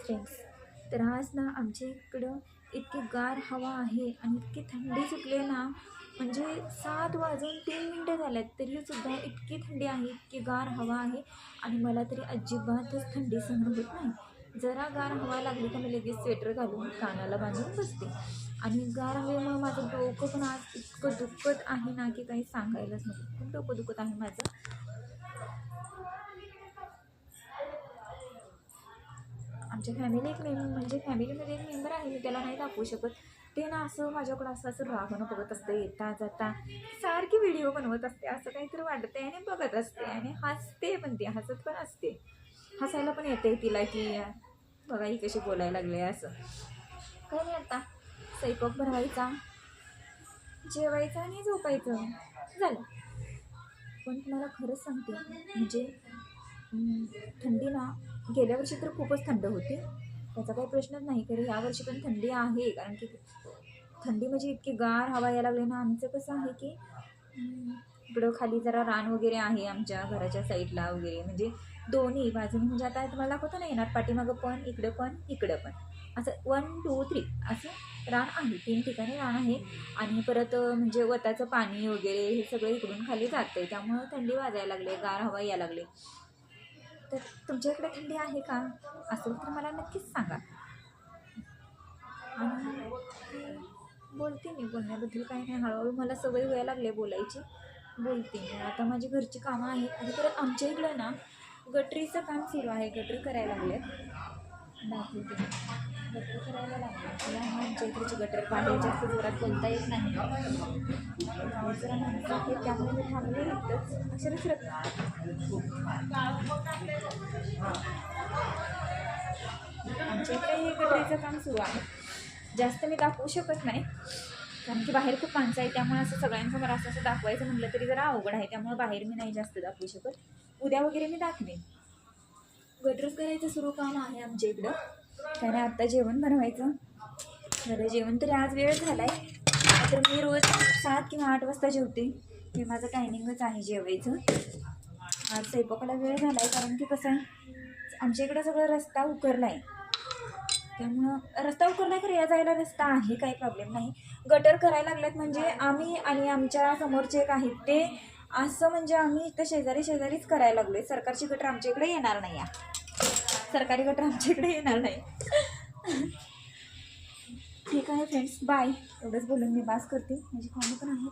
Friends, तर आज ना आमच्या इकडं इतकी गार हवा आहे आणि इतकी थंडी सुटली ना, म्हणजे 7 वाजून 3 मिनटं झाल्यात तरीसुद्धा इतकी थंडी आहे, इतकी गार हवा आहे. आणि मला तरी अजिबातच थंडी सहन होत नाही. जरा गार हवा लागली का मी लगेच स्वेटर घालून कानाला बांधून बसते. आणि गार हवेमुळे माझं डोकं पण आज इतकं दुखत आहे ना की काही सांगायलाच नको. खूप डोकं दुखत आहे माझं. आमच्या म्हणजे फॅमिलीमध्ये एक मेंबर आहे, मी त्याला नाही दाखवू शकत. ते ना असं माझ्याकडं असं असं रागवणं बघत असते, येता जाता सारखी व्हिडिओ बनवत असते, असं काहीतरी वाटते आणि बघत असते आणि हसते पण, ती हसत पण असते. हसायला पण येते तिला की बघा ही कशी बोलायला लागली असं. काही नाही, आता स्वयंपाक बनवायचा, जेवायचं आणि झोपायचं झालं. पण तुम्हाला खरंच सांगते, म्हणजे थंडी ना गेल्या वर्षी तर खूपच थंड होती, त्याचा काही प्रश्नच नाही. तरी यावर्षी पण थंडी आहे, कारण की थंडी म्हणजे इतकी गार हवा यायला लागली ना. आमचं कसं आहे की इकडं खाली जरा रान वगैरे आहे आमच्या घराच्या साईडला वगैरे, म्हणजे दोन्ही बाजूनी. म्हणजे आता तुम्हाला दाखवतो ना येणार, पाठीमागं पण इकडं पण असं 1 2 3 असं रान आहे, 3 ठिकाणी रान आहे. आणि परत म्हणजे वताचं पाणी वगैरे हे सगळं इकडून खाली जातं आहे, त्यामुळं थंडी वाजायला लागले, गार हवा यायला लागले. तर तुमच्या इकडे थंडी आहे का? असेल तर मला नक्कीच सांगा. आणि बोलते मी, बोलण्याबद्दल काही नाही. हळूहळू मला सवय व्हायला लागली बोलायची, बोलते मी. आता माझी घरची कामं आहेत आणि परत आमच्या इकडं ना गटरीचं काम सुरू आहे, गटरी करायला लागले. दाखवते, गटर करायला लागले. आमच्या इकडची गटर बाहेर जास्त जोरात बोलता येत नाही, जरा माणसं आहेत त्यामुळे मी थांबले इथंच अक्षरच. आमच्या इकडे हे गटरीचं काम सुरू आहे. जास्त मी दाखवू शकत नाही, कारण की बाहेर खूप माणसं आहे, त्यामुळे असं सगळ्यांसमोर असं असं दाखवायचं म्हटलं तरी जरा अवघड आहे, त्यामुळे बाहेर मी नाही जास्त दाखवू शकत. उद्या वगैरे मी दाखवेन. गटरच करायचं सुरू काम आहे आमच्या इकडं. त्याने आत्ता जेवण बनवायचं. जरा जेवण तरी आज वेळ झाला आहे, तर मी रोज 7 किंवा 8 वाजता जेवते. हे माझं टायमिंगच आहे जेवायचं. आज स्वयंपाकाला वेळ झाला आहे, कारण की कसं आहे आमच्या इकडं सगळं रस्ता उकरला आहे, त्यामुळं रस्ता उकरला खरं या जायला रस्ता आहे, काही प्रॉब्लेम नाही. गटर करायला लागल्यात म्हणजे आम्ही आणि आमच्या समोरचे एक आहेत ते असं, म्हणजे आम्ही इथं शेजारीच करायला लागलो आहे. सरकारची गटर आमच्या इकडे येणार नाही आहे, सरकारी गटर आमच्या इकडे येणार नाही. ठीक आहे फ्रेंड्स, बाय. एवढंच बोलून मी बास करते, माझी कामं पण आहे.